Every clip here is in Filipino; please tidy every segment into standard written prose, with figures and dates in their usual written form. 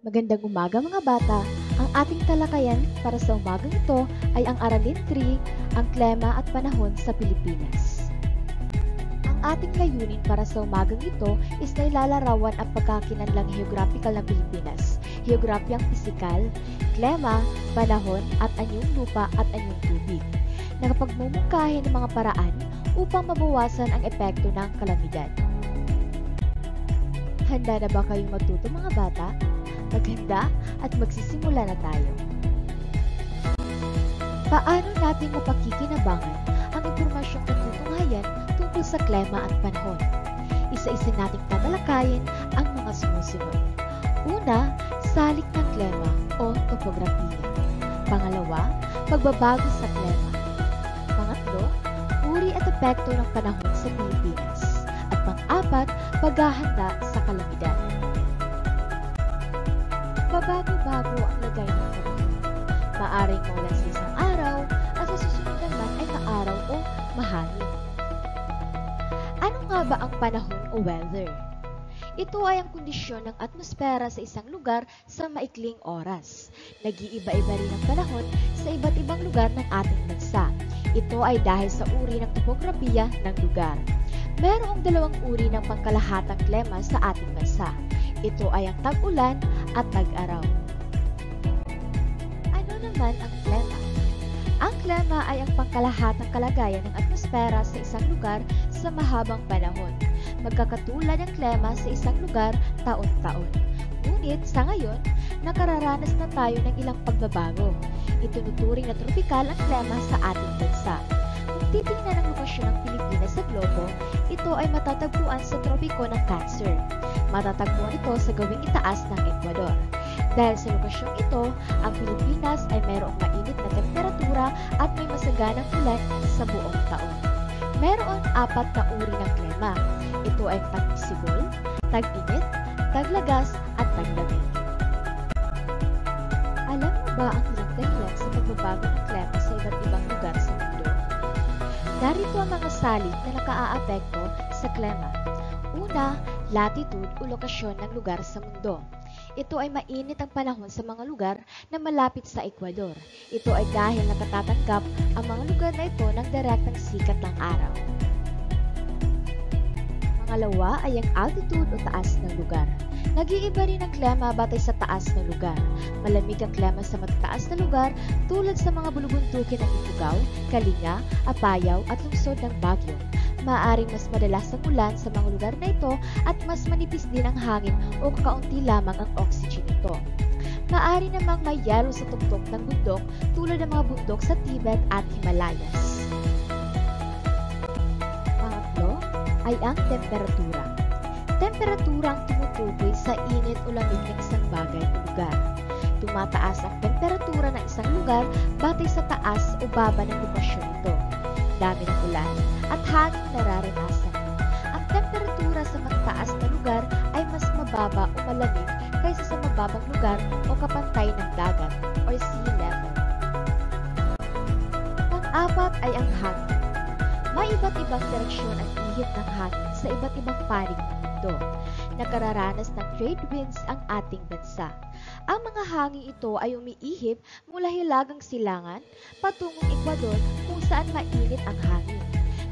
Magandang umaga mga bata. Ang ating talakayan para sa umagang ito ay ang Aralin 3, ang klima at panahon sa Pilipinas. Ang ating layunin para sa umagang ito is na ilalarawan ang pagkakinanlang geographical ng Pilipinas, geograpyang pisikal, klima, panahon at anyong lupa at anyong tubig. Nakapagmumungkahi ng mga paraan upang mabawasan ang epekto ng kalamidad. Handa na ba kayong matuto mga bata? Maghanda at magsisimula na tayo. Paano natin mapakikinabangan ang impormasyong natutunghayan tungkol sa klima at panahon? Isa-isa nating tatalakayin ang mga sumusunod. Una, salik ng klima o topografiya. Pangalawa, pagbabago sa klima. Pangatlo, uri at epekto ng panahon sa Pilipinas. At pang-apat, paghahanda sa kalamidad. Babago-bago ang lagay ng panahon. Maaring maulan sa isang araw at sa susunod naman ay maaraw o mahangin. Ano nga ba ang panahon o weather? Ito ay ang kondisyon ng atmosfera sa isang lugar sa maikling oras. Nag-iiba-iba rin ang panahon sa iba't ibang lugar ng ating bansa. Ito ay dahil sa uri ng topografiya ng lugar. Mayroong dalawang uri ng pangkalahatang klima sa ating bansa. Ito ay ang tag-ulan at tag-araw. Ano naman ang klima? Ang klima ay ang pangkalahatang kalagayan ng atmosfera sa isang lugar sa mahabang panahon. Magkakatulad ang klima sa isang lugar taon-taon. Ngunit sa ngayon, nakararanas na tayo ng ilang pagbabago. Itinuturing na tropikal ang klima sa ating bansa. Kung titingnan ang lokasyon ng Pilipinas sa globo, ito ay matatagpuan sa tropiko ng Cancer. Matatagpuan ito sa gawing itaas ng Ecuador. Dahil sa lokasyong ito, ang Pilipinas ay mayroong mainit na temperatura at may masaganang ulan sa buong taon. Mayroon 4 na uri ng klima. Ito ay tag-sibol, tag-init, taglagas at taglamig. Alam mo ba ang ilang dahilan sa pagbabago ng klima sa iba't ibang lugar sa mundo? Narito ang mga salik na nakaaapekto sa klima. Una, latitude o lokasyon ng lugar sa mundo. Ito ay mainit ang panahon sa mga lugar na malapit sa Ecuador. Ito ay dahil nakatatanggap ang mga lugar na ito ng direktang sikat ng araw. Pangalawa ay ang altitude o taas ng lugar. Nag-iiba rin ang klima batay sa taas ng lugar. Malamig ang klima sa matataas na lugar tulad sa mga bulubundukin ng Ifugao, Kalinga, Apayao at lungsod ng Baguio. Maaaring mas madalas ang ulan sa mga lugar na ito at mas manipis din ang hangin o kakaunti lamang ang oxygen nito. Maaari namang may yelo sa tuktok ng bundok tulad ng mga bundok sa Tibet at Himalayas. Pangatlo ay ang temperatura. Temperatura ang tumutukoy sa init o lamig ng isang bagay o lugar. Tumataas ang temperatura ng isang lugar batay sa taas o baba ng lokasyon nito, dami ng ulan at hangin nararanasan. Ang temperatura sa mataas na lugar ay mas mababa o malamig kaysa sa mababang lugar o kapantay ng dagat or sea level. Pang-apat ay ang hangin. May iba't ibang direksyon ang ihip ng hangin sa iba't ibang panig ng mundo. Nakararanas ng trade winds ang ating bansa. Ang mga hangin ito ay umiihip mula Hilagang Silangan patungong Ecuador kung saan mainit ang hangin.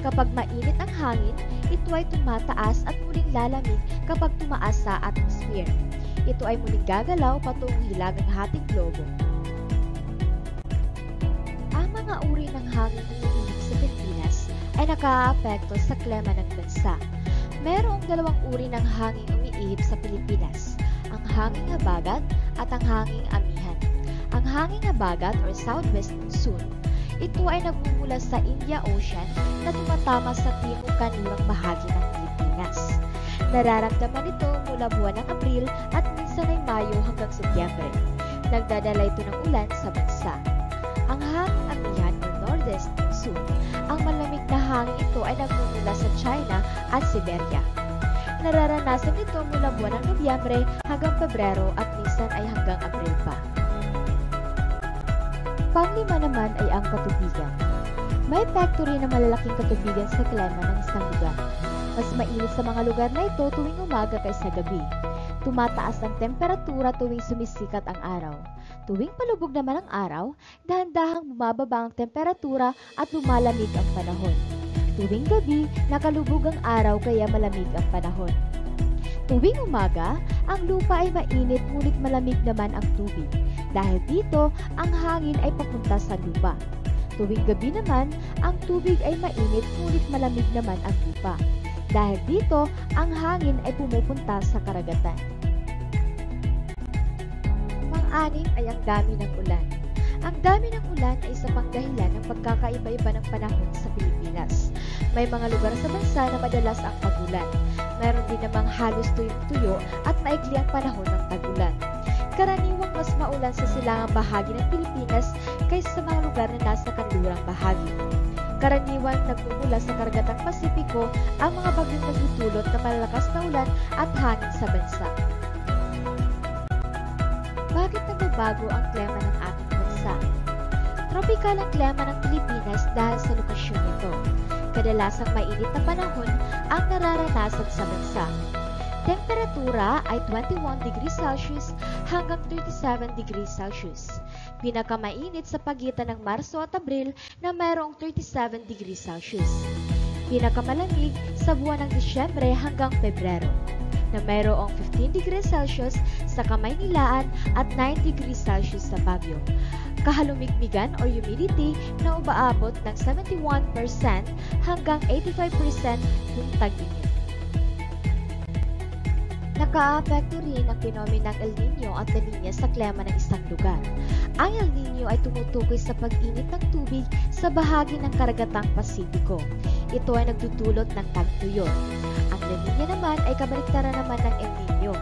Kapag mainit ang hangin, ito ay tumataas at muling lalamig kapag tumaas sa atmosphere. Ito ay muling gagalaw patungong Hilagang Hating Globo. Ang mga uri ng hangin na umiihip sa Pilipinas ay nakaaapekto sa klima ng bansa. Mayroong dalawang uri ng hangin umiihip sa Pilipinas, ang hanging habagat at ang hanging amihan. Ang hanging habagat or southwest monsoon, ito ay nagmumula sa India Ocean na tumatama sa timog kanlurang bahagi ng Pilipinas. Nararamdaman ito mula buwan ng Abril at minsan ay Mayo hanggang Setyembre. Nagdadala ito ng ulan sa bansa. Ang hanging amihan or northwest monsoon, ang malamig na hangin ito ay nagmumula sa China at Siberia. Nararanasan ito mula buwan ng Nobyembre hanggang Pebrero at minsan ay hanggang Abril pa. Panglima naman ay ang katubigan. May epekto rin ng malalaking katubigan sa klima ng isang lugar. Mas mainit sa mga lugar na ito tuwing umaga kaysa gabi. Tumataas ang temperatura tuwing sumisikat ang araw. Tuwing palubog naman ang araw, dahan-dahang bumababa ang temperatura at lumalamig ang panahon. Tuwing gabi, nakalubog ang araw kaya malamig ang panahon. Tuwing umaga, ang lupa ay mainit ngunit malamig naman ang tubig. Dahil dito, ang hangin ay papunta sa lupa. Tuwing gabi naman, ang tubig ay mainit ngunit malamig naman ang lupa. Dahil dito, ang hangin ay pumupunta sa karagatan. Pang-anim ay ang dami ng ulan. Ang dami ng ulan ay isa pang dahilan ng pagkakaiba-iba ng panahon sa Pilipinas. May mga lugar sa bansa na madalas ang tag-ulan. Mayroon din namang halos tuyong-tuyo at maikli ang panahon ng tag-ulan. Karaniwang mas maulan sa silangang bahagi ng Pilipinas kaysa sa mga lugar na nasa kanlurang bahagi. Karaniwan nagmumula sa Karagatang Pasipiko ang mga bagyong nagdudulot ng malalakas na ulan at hangin sa bansa. Bakit nagbabago ang klima ng ating bansa? Tropikal ang klima ng Pilipinas dahil sa lokasyon nito. Kadalasang mainit na panahon ang nararanasan sa bansa. Temperatura ay 21 degrees Celsius hanggang 37 degrees Celsius. Pinakamainit sa pagitan ng Marso at Abril na mayroong 37 degrees Celsius. Pinakamalamig sa buwan ng Disyembre hanggang Pebrero na mayroong 15 degrees Celsius sa Kamaynilaan at 9 degrees Celsius sa Baguio. Kahalumigmigan or humidity na umaabot ng 71% hanggang 85% kung tag-init. Nakaapekto rin ang penomenang El Niño at La Niña sa klima ng isang lugar. Ang El Niño ay tumutukoy sa pag-init ng tubig sa bahagi ng Karagatang Pasipiko. Ito ay nagdudulot ng tagtuyot. Ang La Niña naman ay kabaliktaran naman ng El Niño.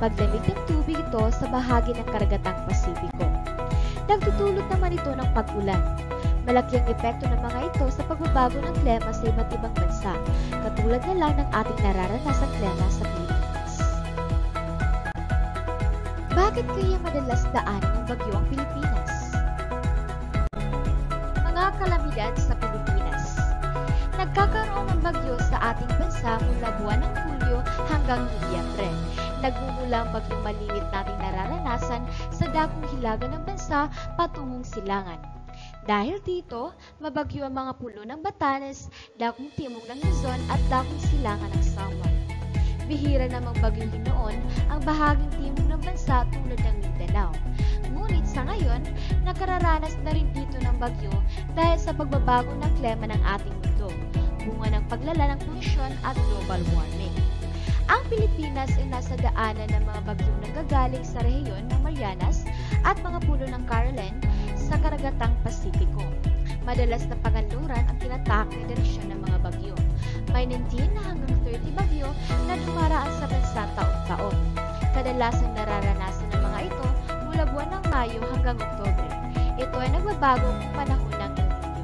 Paglamig ng tubig ito sa bahagi ng Karagatang Pasipiko. Nagdudulot naman ito ng pag-ulan. Malaki ang epekto ng mga ito sa pagbabago ng klima sa iba't ibang bansa, katulad na lang ng ating nararanasang klima sa Pilipinas. Bakit kaya madalas daanan ng bagyo ang Pilipinas? Mga kalamidad sa Pilipinas. Nagkakaroon ng bagyo sa ating bansa mula buwan ng Hulyo hanggang Nobyembre. Nagmumula ang bagyong malingit nating nararanasan sa dakong hilaga ng bansa patungong silangan. Dahil dito, mabagyo ang mga pulo ng Batanes, dakong timog ng Luzon at dakong silangan ng Samar. Bihira namang bagyong noon ang bahaging timog ng bansa tulad ng Mindanao. Ngunit sa ngayon, nakararanas na rin dito ng bagyo dahil sa pagbabago ng klima ng ating mundo, bunga ng paglala ng polusyon at global warming. Ang Pilipinas ay nasa daanan ng mga bagyong nanggagaling sa rehiyon ng Marianas at mga pulo ng Caroline sa Karagatang Pasipiko. Madalas na panganluran ang tinatak na direksyon ng mga bagyo. May 19 hanggang 30 bagyo na dumaraan sa bansa taon-taon. Kadalasan nararanasan ng mga ito mula buwan ng Mayo hanggang Oktubre. Ito ay nagbabago kung panahon ng El Niño.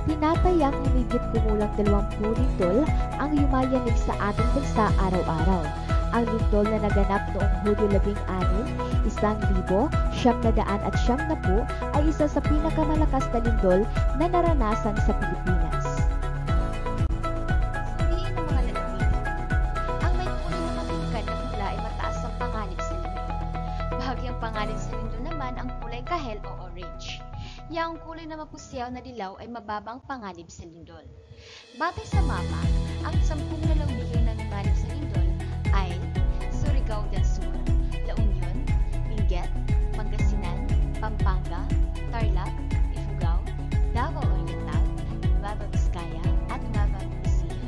Tinatayang humigit kumulang 20 lindol ang yumayanig sa ating bansa araw-araw. Ang lindol na naganap noong Hulyo 16, 1,990 ay isa sa pinakamalakas na lindol na naranasan sa Pilipinas. Sabihin ng mga lalawigan, ang may kulay na matingkad na pula ay mataas ang panganib sa lindol. Bahagyang panganib sa lindol naman ang kulay kahel o orange. Yang kulay na mapusyaw na dilaw ay mababang panganib sa lindol. Batay sa mapa, ang 10 lalawigan na nanganib sa lindol ay Surigao del Sur, La Union, Benguet, Pangasinan, Pampanga, Tarlac, Ifugao, Davao Oriental, Nueva Vizcaya at Nueva Ecija.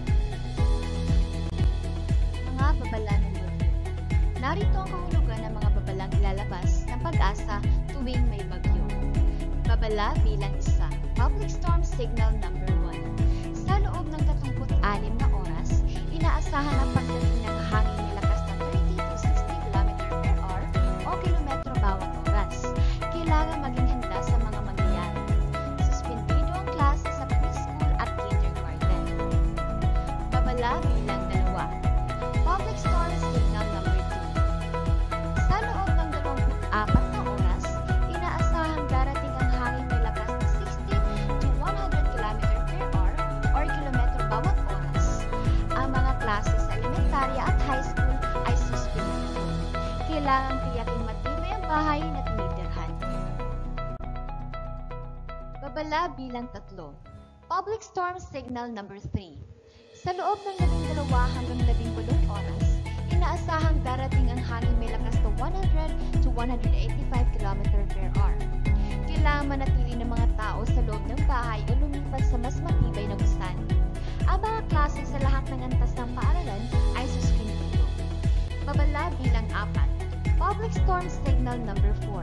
Mga babala ng bagyo. Narito ang kahulugan ng mga babalang ilalabas ng pag-asa tuwing may bagyo. Babala bilang 1, Public Storm Signal number 1. Sa loob ng 36 na oras, inaasahan ang pagdating ng hangin na lakas na 30 to 60 km/h o kilometro bawat oras. Kailangan maging handa sa mga mangyayari. Suspendido ang klase sa preschool at kindergarten. Babala bilang 2, Public Storm Signal number 2. Sa loob ng 24 na oras, inaasahang darating ang hangin may lakas na 60 to 100 km/h or kilometro bawat oras. Ang mga klase sa elementarya at kailangang tiyaking matibay ang bahay na tinitirhan. Babala bilang 3. Public Storm Signal number 3. Sa loob ng 12 hanggang 18 oras, inaasahang darating ang hangin may lakas na 100 to 185 km/h. Kailangan manatili ng mga tao sa loob ng bahay o lumipat sa mas matibay na gusali. Ang mga klase sa lahat ng antas ng paaralan ay suspendido. Babala bilang 4. Public Storm Signal number 4.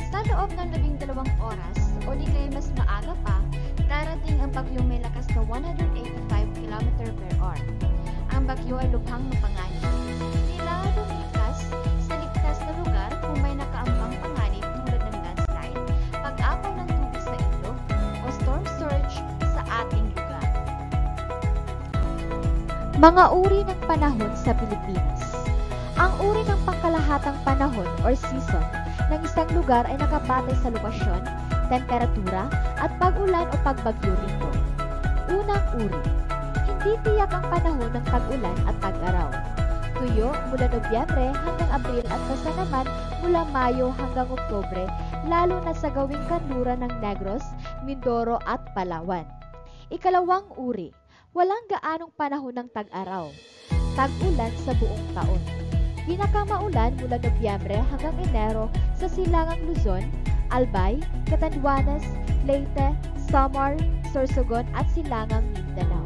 Sa loob ng 12 oras o di kaya mas maaga pa, darating ang bagyong may lakas na 185 km/h. Ang bagyo ay lubhang mapanganib. Kailangan lumikas sa ligtas na lugar kung may nakaambang panganib tulad ng landslide, pag-apaw ng tubig sa ilog, o storm surge sa ating lugar. Mga uri ng panahon sa Pilipinas. Ang uri ng pangkalahatang panahon or season ng isang lugar ay nakabatay sa lokasyon, temperatura, at pag-ulan o pagbagyo rito. Unang uri. Hindi tiyak ang panahon ng tag-ulan at tag-araw. Tuyo mula Nobyembre hanggang Abril at basa naman mula Mayo hanggang Oktubre, lalo na sa gawing kanluran ng Negros, Mindoro at Palawan. Ikalawang uri. Walang gaanong panahon ng tag-araw. Tag-ulan sa buong taon. Pinakamaulan mula Nobyembre hanggang Enero sa silangang Luzon, Albay, Catanduanes, Leyte, Samar, Sorsogon at silangang Mindanao.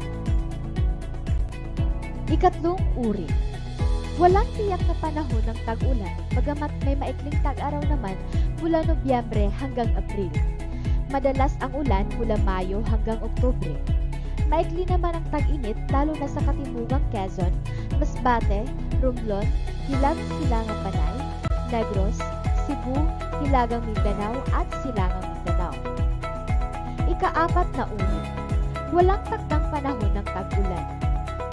Ikatlong uri. Walang tiyak na panahon ng tag-ulan, bagamat may maikling tag-araw naman mula Nobyembre hanggang Abril. Madalas ang ulan mula Mayo hanggang Oktubre. Maikli naman ang tag-init lalo na sa katimugang Quezon, Masbate, Romblon, Hilagang Silangang Panay, Negros, Cebu, Hilagang Mindanao at Silangang Mindanao. Ika-4 na uri. Walang takdang panahon ng tag-ulan.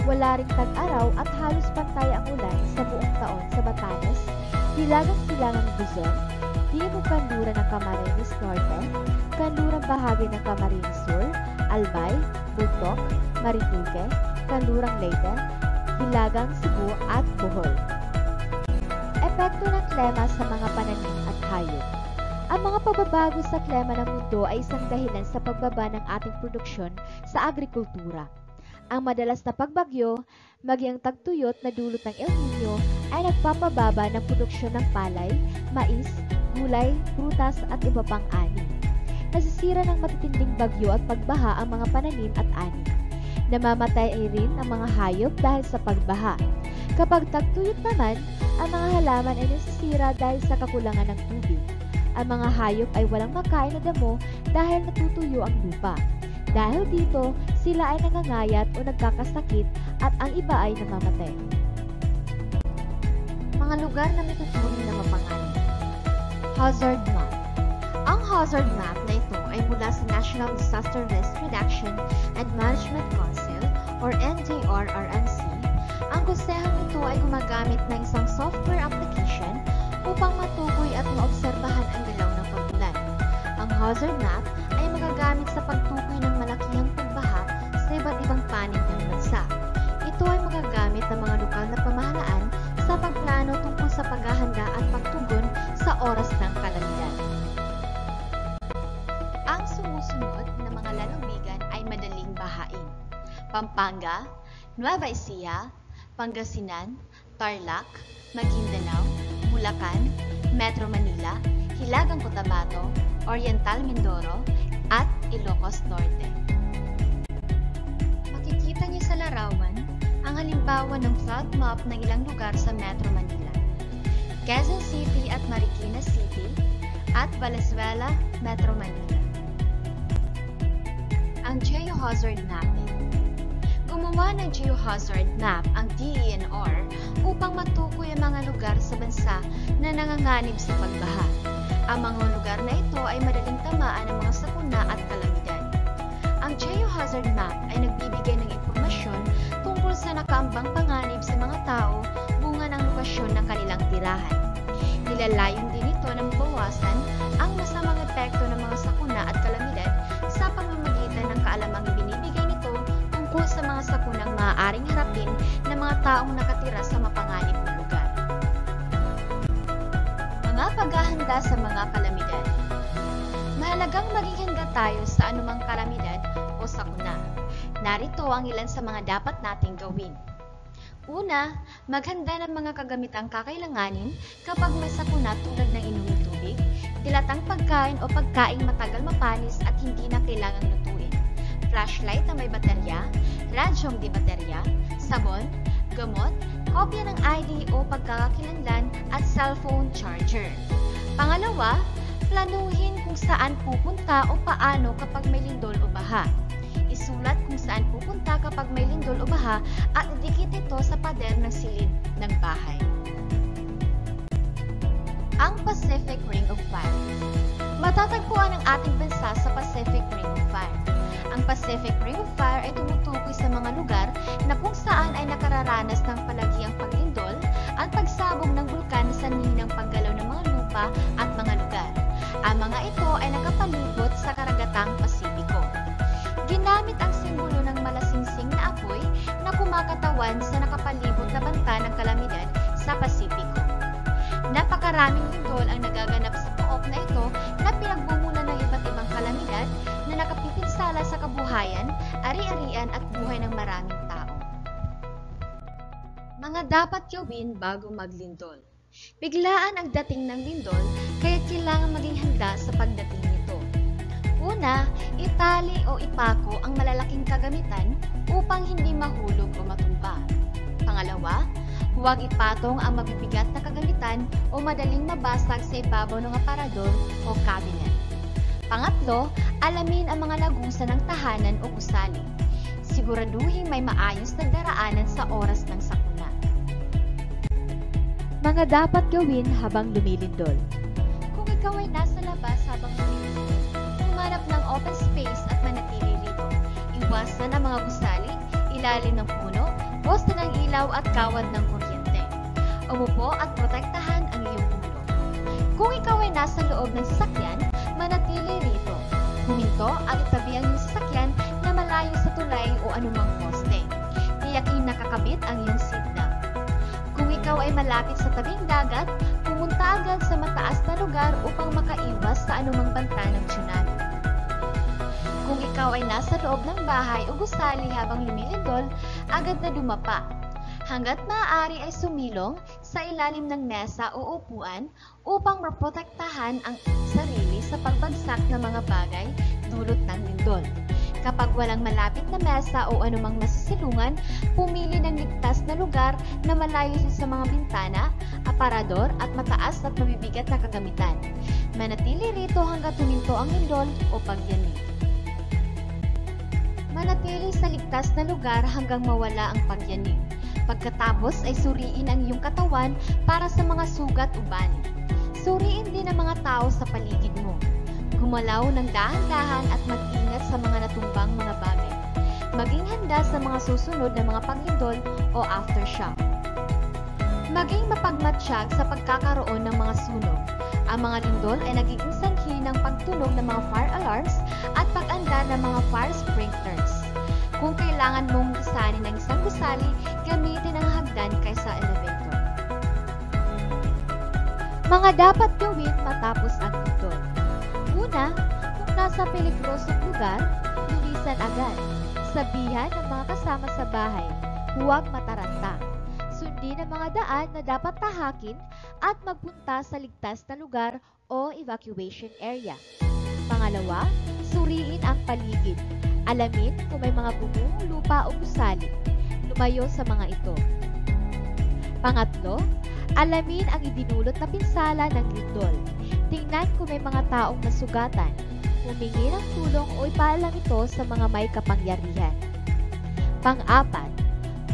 Wala ring tag-araw at halos pantay ang ulan sa buong taon sa Batanes, Hilagang Silangang Luzon, Timog Kanluran ng Camarines Norte, Kanlurang bahagi ng Camarines Sur, Albay, Bugtok, Marinduque, Kanlurang Leyte, Hilagang Cebu at Bohol. Epekto ng klima sa mga pananim at hayop. Ang mga pagbabago sa klima ng mundo ay isang dahilan sa pagbaba ng ating produksyon sa agrikultura. Ang madalas na pagbagyo, maging ang tagtuyot na dulot ng El Nino ay nagpapababa ng produksyon ng palay, mais, gulay, prutas at iba pang ani. Nasisira ng matitinding bagyo at pagbaha ang mga pananim at ani. Namamatay rin ang mga hayop dahil sa pagbaha. Kapag tagtuyot naman, ang mga halaman ay nasisira dahil sa kakulangan ng tubig. Ang mga hayop ay walang makain na damo dahil natutuyo ang lupa. Dahil dito, sila ay nangangayat o nagkakasakit at ang iba ay namamatay. Mga lugar na matuturing na mapanganib. Hazard Map. Ang hazard map na ito ay mula sa National Disaster Risk Reduction and Management Council or NDRRMC. Ang konsehong ito ay gumagamit ng isang software application upang matukoy at maobserbahan ang galaw ng pag-ulan. Ang hazard map ay magagamit sa pagtukoy ng malakihang pagbaha sa iba't ibang panig ng bansa. Ito ay magagamit ng mga lokal na pamahalaan sa pagplano tungkol sa paghahanda at pagtugon sa oras ng kalamidad. Ang sumusunod na mga lalawigan ay madaling bahain: Pampanga, Nueva Ecija, Pangasinan, Tarlac, Maguindanao, Bulacan, Metro Manila, Hilagang Cotabato, Oriental Mindoro, at Ilocos Norte. Makikita niyo sa larawan ang halimbawa ng flood map ng ilang lugar sa Metro Manila: Quezon City at Marikina City, at Valenzuela, Metro Manila. Ang geohazard mapping. Gumawa ng geohazard map ang DENR upang matukoy ang mga lugar sa bansa na nanganganib sa pagbaha. Ang mga lugar na ito ay madaling tamaan ng mga sakuna at kalamidad. Ang geohazard map ay nagbibigay ng impormasyon tungkol sa nakaambang panganib sa mga tao bunga ng lokasyon ng kanilang tirahan. Nilalayon din ito na mabawasan ang masamang epekto ng mga sakuna at kalamidad sa pamamagitan ng kaalamang ibinibigay nito tungkol sa mga sakunang maaaring harapin ng mga taong nakatira sa mapanganib na lugar. paghahanda sa mga kalamidad. Mahalagang maging handa tayo sa anumang kalamidad o sakuna. Narito ang ilan sa mga dapat nating gawin. Una, maghanda ng mga kagamitang kakailanganin kapag may sakuna tulad ng inuming tubig, dilatang pagkain o pagkaing matagal mapanis at hindi na kailangang lutuin, flashlight na may baterya, radyong di baterya, sabon, gamot, kopya ng ID o pagkakakilanlan at cellphone charger. Pangalawa, planuhin kung saan pupunta o paano kapag may lindol o baha. Isulat kung saan pupunta kapag may lindol o baha at idikit ito sa pader ng silid ng bahay. Ang Pacific Ring of Fire. Matatagpuan ang ating bansa sa Pacific Ring of Fire. Ang Pacific Ring of Fire ay tumutukoy sa mga lugar na kung saan ay nakararanas ng palagiang paglindol at pagsabog ng bulkan sa sanhi ng paggalaw ng mga lupa at mga lugar. Ang mga ito ay nakapalibot sa karagatang Pasipiko. Ginamit ang simbolo ng malasingsing na apoy na kumakatawan sa nakapalibot na banta ng kalamidad sa Pasipiko. Napakaraming lindol ang nagaganap sa pook na ito na pinagbumulan ng iba't ibang kalamidad na nakapipinsala sa kabuhayan, ari-arian at buhay ng maraming tao. Mga dapat gawin bago maglindol. Biglaan ang dating ng lindol kaya kailangan maging handa sa pagdating nito. Una, itali o ipako ang malalaking kagamitan upang hindi mahulog o matumba. Pangalawa, huwag ipatong ang mabibigat na kagamitan o madaling mabasag sa ibabaw ng aparador o cabinet. Pangatlo, alamin ang mga lagusan ng tahanan o gusali. Siguraduhin may maayos na daraanan sa oras ng sakuna. Mga dapat gawin habang lumilindol. Kung ikaw ay nasa labas habang lumilindol, humanap ng open space at manatili rito. Iwasan ang mga gusali, ilalim ng puno, poste ng ilaw at kawad ng kuryente. Umupo at protektahan ang iyong ulo. Kung ikaw ay nasa loob ng sasakyan, manatili rito. Huminto at itabi ang iyong sasakyan na malayo sa tulay o anumang poste. Tiyakin nakakabit ang iyong seatbelt. Kung ikaw ay malapit sa tabing dagat, pumunta agad sa mataas na lugar upang makaiwas sa anumang banta ng tsunami. Kung ikaw ay nasa loob ng bahay o gusali habang lumilindol, agad na dumapa. Hanggat maaari ay sumilong sa ilalim ng mesa o upuan upang maprotektahan ang sarili sa pagbagsak ng mga bagay dulot ng lindol. Kapag walang malapit na mesa o anumang masisilungan, pumili ng ligtas na lugar na malayo sa mga bintana, aparador at mataas at mabibigat na kagamitan. Manatili rito hanggat huminto ang lindol o pagyanig. Manatili sa ligtas na lugar hanggang mawala ang pagyanig. Pagkatapos ay suriin ang iyong katawan para sa mga sugat o bani. Suriin din ang mga tao sa paligid mo. Gumalaw ng dahan-dahan at mag-ingat sa mga natumbang mga bagay. Maging handa sa mga susunod na mga paglindol o aftershock. Maging mapagmatsyag sa pagkakaroon ng mga sunog. Ang mga lindol ay nagiging sanhi ng pagtunog ng mga fire alarms at pag-anda ng mga fire sprinklers. Kung kailangan mong lisanin ng isang gusali, gamitin ang hagdan kaysa elevator. Mga dapat gawin matapos ang lindol. Una, kung nasa peligrosong lugar, lumisan agad. Sabihan ng mga kasama sa bahay, huwag mataranta. Sundin ang mga daan na dapat tahakin at magpunta sa ligtas na lugar o evacuation area. Pangalawa, suriin ang paligid. Alamin kung may mga gumong lupa o gusali. Lumayo sa mga ito. Pangatlo, alamin ang idinulot na pinsala ng lindol. Tingnan kung may mga taong nasugatan. Humingi ng tulong o ipaalam ito sa mga may kapangyarihan. Pang-apat,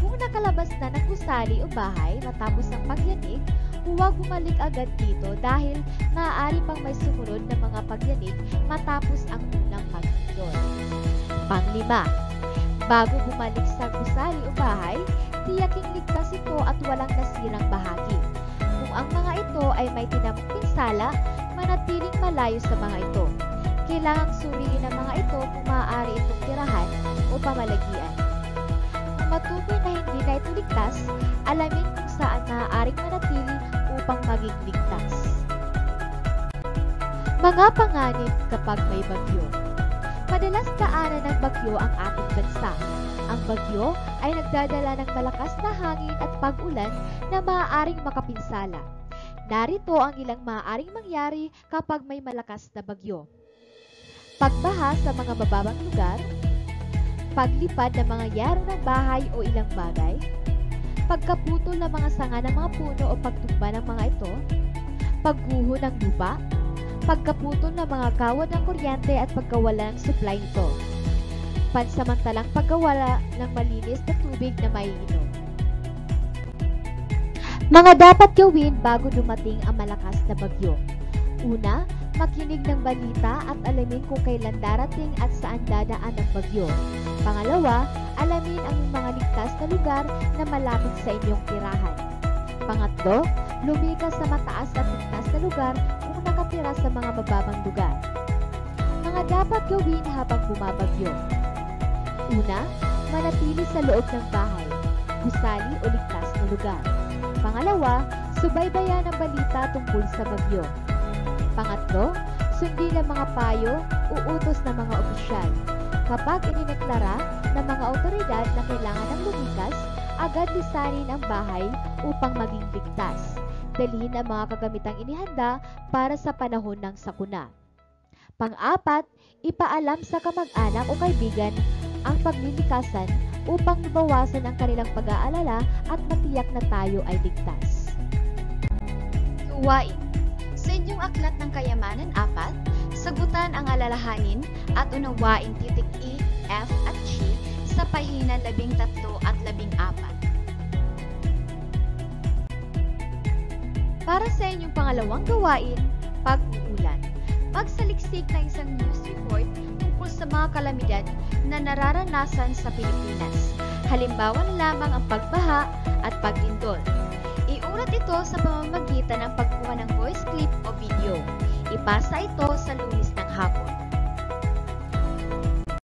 kung nakalabas na ng gusali o bahay matapos ang pagyanig, huwag bumalik agad dito dahil maaari pang may sumunod na mga pagyanig matapos ang unang paglindol. Pang-lima, bago bumalik sa gusali o bahay, tiyaking ligtas ito at walang nasirang bahagi. Kung ang mga ito ay may tinamong pinsala, manatiling malayo sa mga ito. Kailangang suriin ang mga ito kung maaari itong tirahan o pamalagian. Kung matukoy na hindi na ito ligtas, alamin kung saan maaaring manatili upang maging ligtas. Mga panganib kapag may bagyo. Madalas daanan ng bagyo ang ating bansa. Ang bagyo ay nagdadala ng malakas na hangin at pag-ulan na maaaring makapinsala. Narito ang ilang maaaring mangyari kapag may malakas na bagyo. Pagbaha sa mga mababang lugar, paglipad ng mga yero ng bahay o ilang bagay, pagkaputol ng mga sanga ng mga puno o pagtumba ng mga ito, pagguho ng lupa, pagkaputol ng mga kawad ng kuryente at pagkawala ng supply nito, pansamantalang pagkawala ng malinis na tubig na maiinom. Mga dapat gawin bago dumating ang malakas na bagyo. Una, makinig ng balita at alamin kung kailan darating at saan dadaan ang bagyo. Pangalawa, alamin ang mga ligtas na lugar na malapit sa inyong tirahan. Pangatlo, lumikas sa mataas at ligtas na lugar kung nakatira sa mga mababang lugar. Mga dapat gawin habang bumabagyo. Una, manatili sa loob ng bahay, gusali o ligtas na lugar. Pangalawa, subaybayan ang balita tungkol sa bagyo. Pangatlo, sundin ang mga payo o utos ng mga opisyal. Kapag inineklara ng mga otoridad na kailangan ng lumikas, agad lisanin ang bahay upang maging ligtas. Dalhin ang mga kagamitang inihanda para sa panahon ng sakuna. Pang-apat, ipaalam sa kamag-anak o kaibigan ang paglilikasan upang mabawasan ang kanilang pag-aalala at matiyak na tayo ay ligtas. Gawain. Sa inyong aklat ng kayamanan 4, sagutan ang alalahanin at unawain titik E, F at G sa pahina 13 at 14. Para sa inyong pangalawang gawain, pag-uulan. Magsaliksik ng isang news report tungkol sa mga kalamidad na nararanasan sa Pilipinas. Halimbawa na lamang ang pagbaha at paglindol. Iulat ito sa pamamagitan ng pagkuha ng voice clip o video. Ipasa ito sa